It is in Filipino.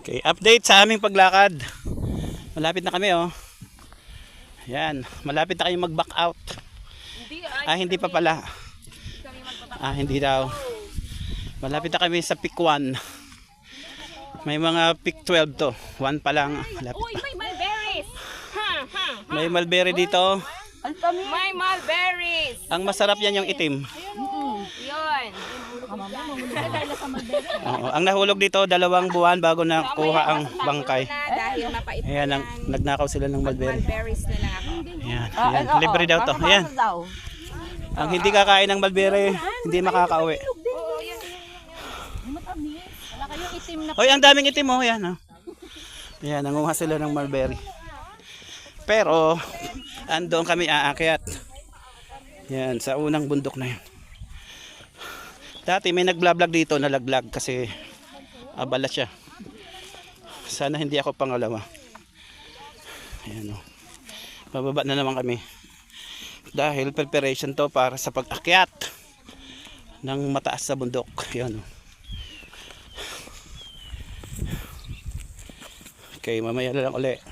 Okay, update sa aming paglakad. Malapit na kami oh. Yan, malapit na kayong mag-back out. Hindi pa pala. Hindi daw. Malapit na kami sa peak 1. May mga peak 12 to. 1 pa lang. Malapit Uy, pa. may mulberries. May mulberry dito. May mulberries. Ang masarap yan yung itim. Yun. Oo, ang nahulog dito 2 buwan bago nakuha ang bangkay. Dahil mapait Ayan, nagnakaw sila ng mulberry. mulberries na lang ako. Ayan, ayan. Libre daw to. Ayan. Ang hindi kakain ng mulberry, hindi makakauwi. Hoy, ang daming itim oh. Ayan, oh. Ayan, nanguha sila ng mulberry. Pero, andoon kami aakyat. Ayan, sa unang bundok na yan. Dati may nagblablag dito, nalaglag kasi abala siya. Sana hindi ako pangalawa. Ayan o. Bababa na naman kami. Dahil preparation to para sa pag-akyat ng mataas sa bundok. Ayan o. Okay, mamaya na lang ulit.